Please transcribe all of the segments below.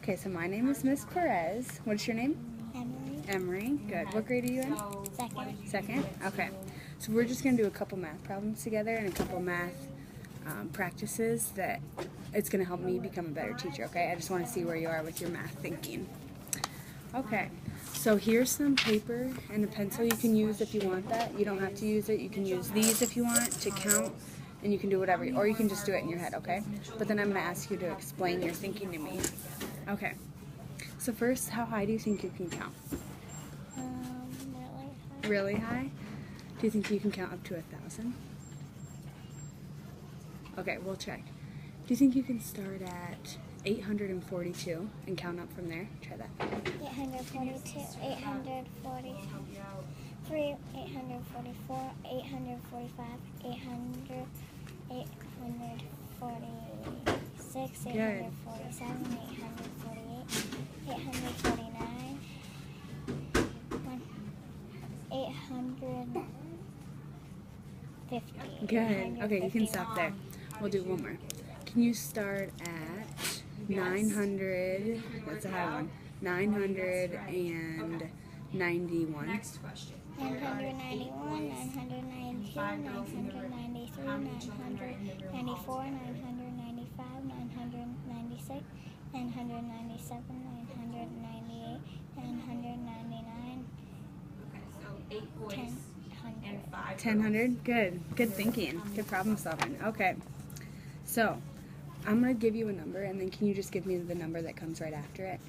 Okay, so my name is Miss Perez. What's your name? Emily. Emery. Good. What grade are you in? Second. Second? Okay. So we're just going to do a couple math problems together and a couple math practices that it's going to help me become a better teacher, okay? I just want to see where you are with your math thinking. Okay. So here's some paper and a pencil you can use if you want that. You don't have to use it. You can use these if you want to count, and you can do whatever, or you can just do it in your head, okay? But then I'm going to ask you to explain your thinking to me. Okay. So first, how high do you think you can count? Really high. Really high? Do you think you can count up to 1,000? Okay, we'll check. Do you think you can start at 842 and count up from there? Try that. 842, 843, 844, 845, 800, 846, 847, 848, 849, 850. Good. Okay, you can stop there. We'll do one more. Can you start at 900? That's a high one. 991. Next question. 991, 992, 993, 994, 995, 996, 997, 998, 999, Okay, so 8 boys 1000. and 5 1000? Good. Good thinking. Good problem solving. Okay. So, I'm going to give you a number, and then can you just give me the number that comes right after it?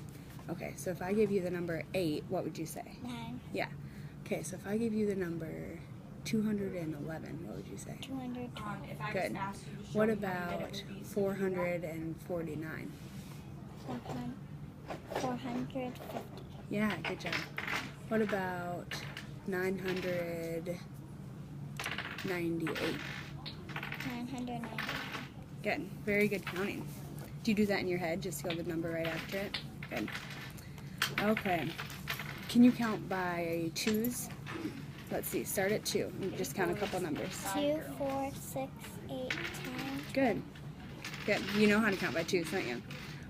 Okay, so if I give you the number 8, what would you say? 9. Yeah. Okay, so if I give you the number 211, what would you say? 200. If I Good. just asked you to show What me one, then it about would be 449? 450. Yeah, good job. What about 998? 990. Good. Very good counting. Do you do that in your head? Just go the number right after it? Good. Okay. Can you count by twos? Let's see. Start at 2 and just count a couple numbers. 2, 4, 6, 8, 10. Good. Good. You know how to count by twos, don't you?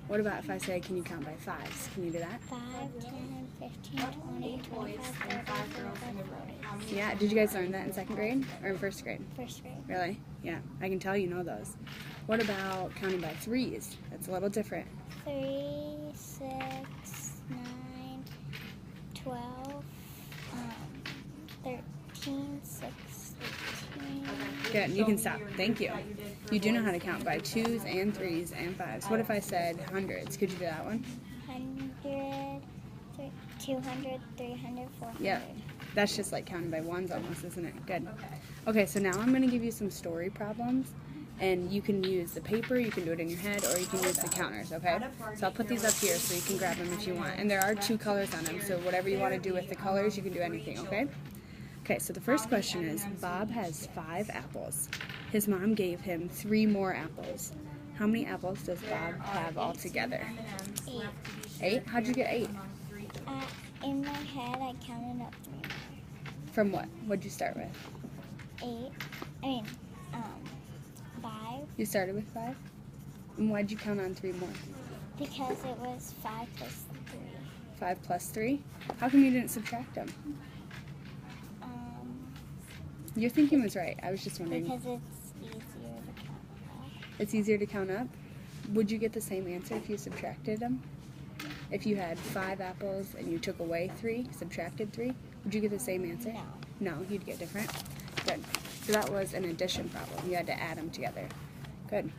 What about if I say, can you count by fives? Can you do that? 5, 10, 15, 20, 25, 30, 45, 40. Yeah. Did you guys learn that in 2nd grade or in 1st grade? First grade. Really? Yeah. I can tell you know those. What about counting by threes? That's a little different. 3, 6, 9, 12, 13, 16. Good. You can stop. Thank you. You do know how to count by twos and threes and fives. What if I said hundreds? Could you do that one? 100, 200, 300, 400. Yeah. That's just like counting by ones almost, isn't it? Good. Okay, so now I'm going to give you some story problems. And you can use the paper, you can do it in your head, or you can use the counters, okay? So I'll put these up here so you can grab them if you want. And there are 2 colors on them, so whatever you want to do with the colors, you can do anything, okay? Okay, so the first question is, Bob has 5 apples. His mom gave him 3 more apples. How many apples does Bob have altogether? 8. 8? How'd you get 8? In my head, I counted up 3 more. From what? What'd you start with? 8. 5. You started with 5? And why'd you count on 3 more? Because it was 5 plus 3. 5 plus 3? How come you didn't subtract them? Your thinking was right. I was just wondering. Because it's easier to count up. It's easier to count up? Would you get the same answer if you subtracted them? If you had 5 apples and you took away 3, subtracted 3, would you get the same answer? No. No, you'd get different? Good. So that was an addition problem. You had to add them together. Good.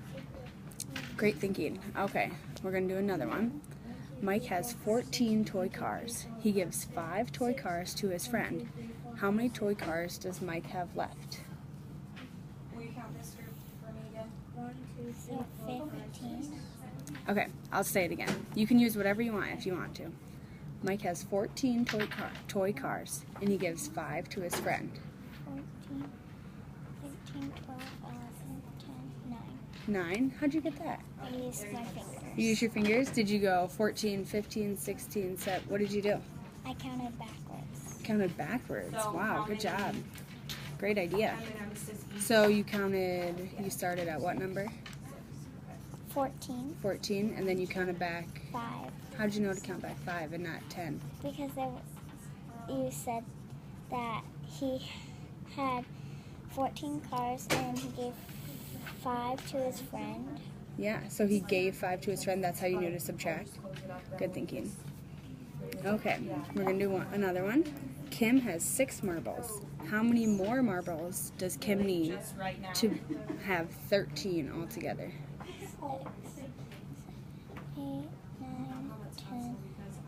Great thinking. Okay, we're going to do another one. Mike has 14 toy cars. He gives 5 toy cars to his friend. How many toy cars does Mike have left? Will you count this for me again? 1, 2, 3, 15. Okay, I'll say it again. You can use whatever you want if you want to. Mike has 14 toy cars, and he gives 5 to his friend. 14, 15, 12, 11, 10, 9. 9? How'd you get that? I used my fingers. You use your fingers? Did you go 14, 15, 16, 17? What did you do? I counted backwards. Counted backwards. Wow, good job. Great idea. M&M's says each. So you started at what number? 14, 14, 14, and then you counted back. 5. How'd you know to count back 5 and not 10? Because you said that he had 14 cars and he gave 5 to his friend. Yeah, so he gave 5 to his friend. That's how you knew to subtract. Good thinking. Okay, we're going to do another one. Kim has 6 marbles. How many more marbles does Kim need to have 13 altogether? 6, 8, 9, 10,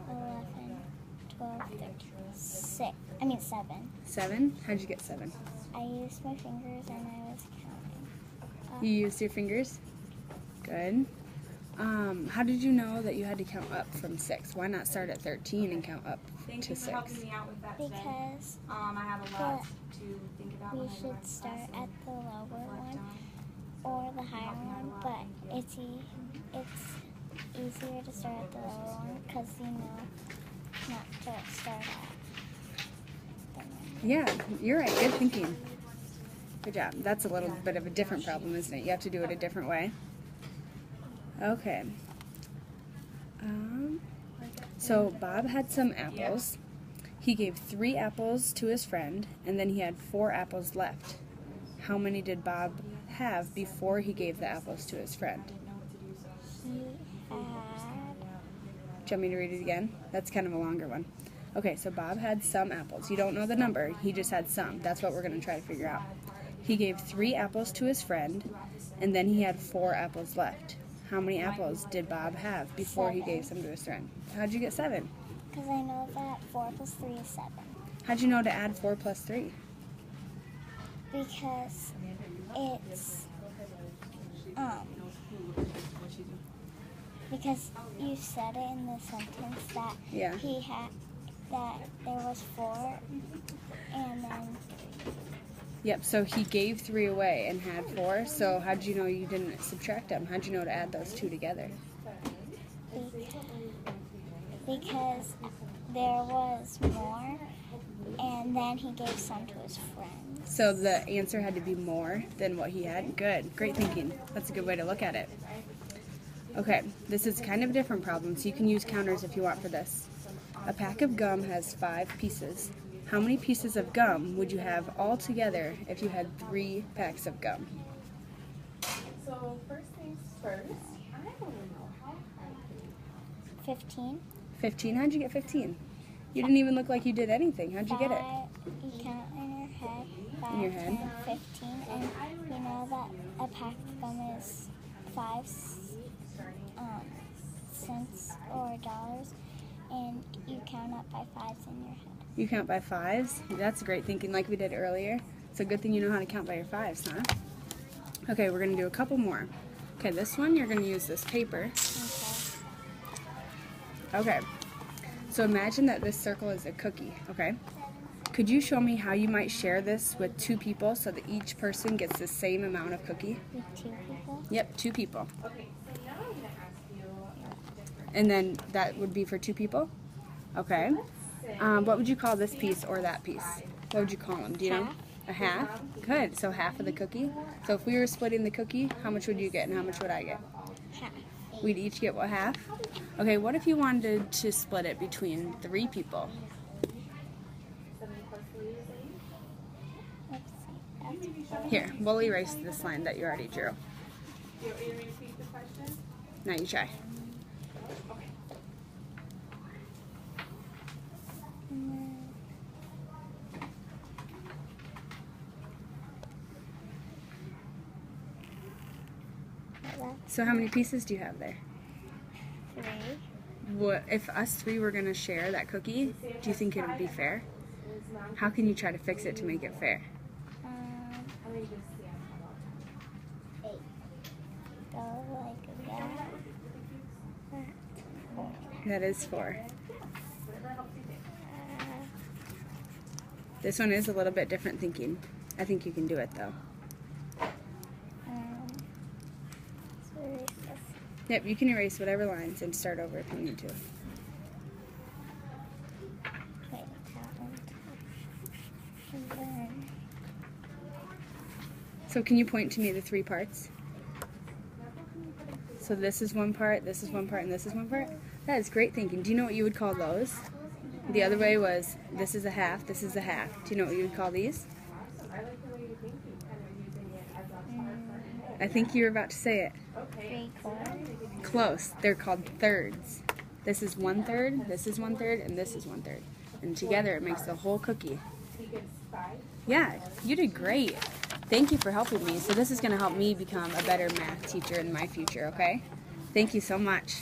11, 12, 13. 7. 7? How'd you get 7? I used my fingers and I was counting. You used your fingers? Good. How did you know that you had to count up from 6? Why not start at 13 and count up Thank to you 6? for helping me out with that today. Because I have a lot to think about. we when I do my should start class at and the lower reflect one on. or the higher one, but it's easier to start at the lower one because you know not to start at the one. Yeah, you're right. Good thinking. Good job. That's a little bit of a different problem, isn't it? You have to do it a different way. Okay. So Bob had some apples. He gave 3 apples to his friend, and then he had 4 apples left. How many did Bob have before he gave the apples to his friend? He had Do you want me to read it again? That's kind of a longer one. Okay, so Bob had some apples. You don't know the number. He just had some. That's what we're going to try to figure out. He gave 3 apples to his friend, and then he had 4 apples left. How many apples did Bob have before he 7. gave some to his friend? How'd you get 7? because I know that 4 plus 3 is 7. How'd you know to add 4 plus 3? Because it's because you said it in the sentence that Yeah. he had that there was 4 and then Yep, so he gave 3 away and had 4. So how'd you know you didn't subtract them? How'd you know to add those 2 together? because there was more and then he gave some to his friend. So the answer had to be more than what he had? Good. Great thinking. That's a good way to look at it. Okay, this is kind of a different problem, so you can use counters if you want for this. A pack of gum has 5 pieces. How many pieces of gum would you have all together if you had 3 packs of gum? So first things first, I don't know how high 15. 15? How'd you get 15? You didn't even look like you did anything. How'd you get it? You count in your head. 5, In your head? 10, 15, and you know that a pack of gum is 5 cents or dollars, and you count up by 5s in your head. You count by 5s? That's great thinking like we did earlier. It's a good thing you know how to count by your 5s, huh? Okay, we're going to do a couple more. Okay, this one you're going to use this paper. Okay, so imagine that this circle is a cookie, okay? Could you show me how you might share this with 2 people so that each person gets the same amount of cookie? With 2 people. Yep, 2 people. Okay, so now I'm going to ask you, And then that would be for 2 people? Okay. What would you call this piece or that piece? What would you call them? Do you know? A half? Good. So half of the cookie. So if we were splitting the cookie, how much would you get and how much would I get? Half. We'd each get what, half? Okay, what if you wanted to split it between 3 people? 7 plus 3 is 8. Let's see. That's Here, we'll erase this line that you already drew. You want me to repeat the question? Now you try. Okay. So how many pieces do you have there? 3. What if us 3 were going to share that cookie? Do you think it would be fair? How can you try to fix it to make it fair? Let me just see. 8. Go like that. That's 4. That is 4. Whatever helps you think. This one is a little bit different thinking. I think you can do it though. So erase this. Yep, you can erase whatever lines and start over if you need to. Wait, that one. And then So can you point to me the 3 parts? So this is one part, this is one part, and this is one part. That is great thinking. Do you know what you would call those? The other way was this is a half, this is a half. Do you know what you would call these? Awesome. I like the way you think you kind of using it as a part for I think you were about to say it. Okay. 3/4. Close. They're called thirds. This is 1/3, this is 1/3, and this is 1/3. And together it makes the whole cookie. He gives 5. Yeah, you did great. Thank you for helping me. So this is going to help me become a better math teacher in my future, okay? Thank you so much.